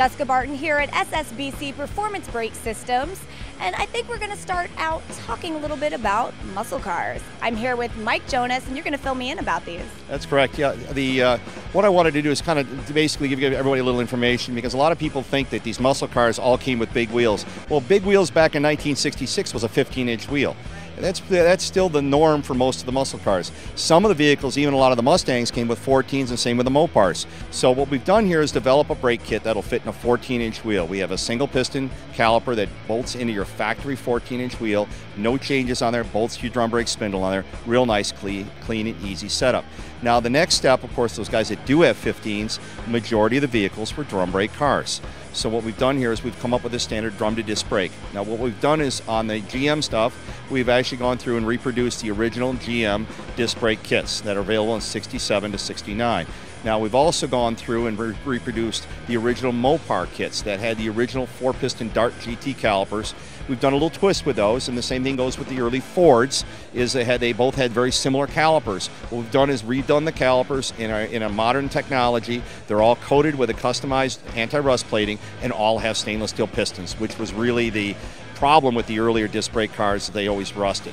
Jessica Barton here at SSBC Performance Brake Systems, and I think we're going to start out talking a little bit about muscle cars. I'm here with Mike Jonas, and you're going to fill me in about these. That's correct. Yeah, what I wanted to do is kind of basically give everybody a little information, because a lot of people think that these muscle cars all came with big wheels. Well, big wheels back in 1966 was a 15-inch wheel. That's still the norm for most of the muscle cars. Some of the vehicles, even a lot of the Mustangs, came with 14s, and same with the Mopars. So what we've done here is develop a brake kit that'll fit in a 14-inch wheel. We have a single piston caliper that bolts into your factory 14-inch wheel. No changes on there, bolts your drum brake spindle on there. Real nice, clean and easy setup. Now the next step, of course, those guys that do have 15s, the majority of the vehicles were drum brake cars. So what we've done here is we've come up with a standard drum to disc brake. Now what we've done is on the GM stuff, we've actually gone through and reproduced the original GM disc brake kits that are available in 67 to 69. Now we've also gone through and reproduced the original Mopar kits that had the original 4-piston Dart GT calipers. We've done a little twist with those, and the same thing goes with the early Fords, is they both had very similar calipers. What we've done is redone the calipers in a modern technology. They're all coated with a customized anti-rust plating and all have stainless steel pistons, which was really the problem with the earlier disc brake cars. They always rusted.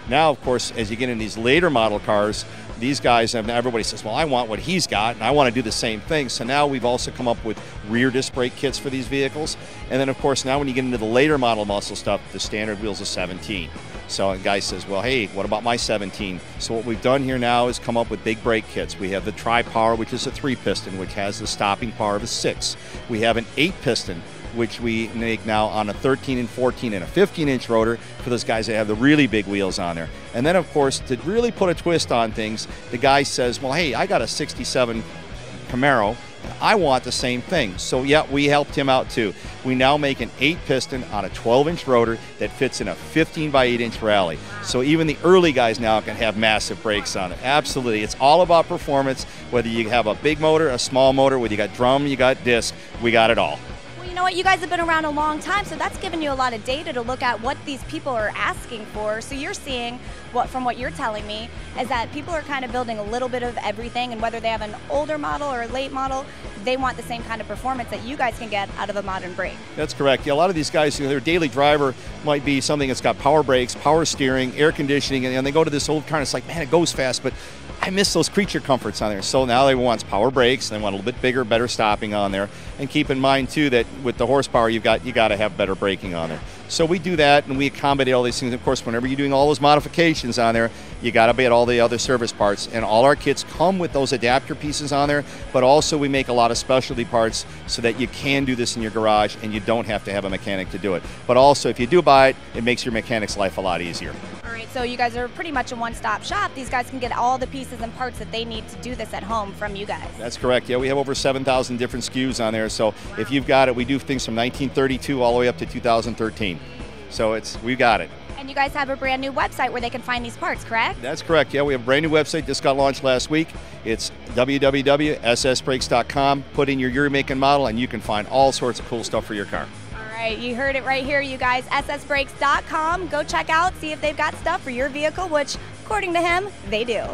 Now, of course, as you get in these later model cars, these guys, everybody says, well, I want what he's got, and I want to do the same thing. So now we've also come up with rear disc brake kits for these vehicles. And then, of course, now when you get into the later model muscle stuff, the standard wheel's a 17. So a guy says, well, hey, what about my 17? So what we've done here now is come up with big brake kits. We have the Tri-Power, which is a 3-piston, which has the stopping power of a 6. We have an 8-piston, which we make now on a 13 and 14 and a 15-inch rotor for those guys that have the really big wheels on there. And then, of course, to really put a twist on things, the guy says, well, hey, I got a 67 Camaro, and I want the same thing. So, yeah, we helped him out, too. We now make an 8-piston on a 12-inch rotor that fits in a 15 by 8-inch rally. So even the early guys now can have massive brakes on it. Absolutely. It's all about performance, whether you have a big motor, a small motor, whether you got drum, you got disc, we got it all. You know what, you guys have been around a long time, so that's given you a lot of data to look at what these people are asking for. So you're seeing, from what you're telling me, is that people are kind of building a little bit of everything, and whether they have an older model or a late model, they want the same kind of performance that you guys can get out of a modern brake. That's correct. Yeah, a lot of these guys, their daily driver might be something that's got power brakes, power steering, air conditioning, and they go to this old car and it's like, man, it goes fast, but I miss those creature comforts on there. So now they want power brakes, they want a little bit bigger, better stopping on there. And keep in mind too that with the horsepower you got to have better braking on there. So we do that and we accommodate all these things. Of course, whenever you're doing all those modifications on there, you got to be at all the other service parts. And all our kits come with those adapter pieces on there, but also we make a lot of specialty parts so that you can do this in your garage and you don't have to have a mechanic to do it. But also, if you do buy it, it makes your mechanic's life a lot easier. All right, so you guys are pretty much a one-stop shop. These guys can get all the pieces and parts that they need to do this at home from you guys. That's correct. Yeah, we have over 7,000 different SKUs on there. So if you've got it, we do things from 1932 all the way up to 2013. So we've got it. And you guys have a brand new website where they can find these parts, correct? That's correct. Yeah, we have a brand new website just got launched last week. It's www.ssbrakes.com. Put in your year, make, and model, and you can find all sorts of cool stuff for your car. All right, you heard it right here, you guys. ssbrakes.com. Go check out, see if they've got stuff for your vehicle, which, according to him, they do.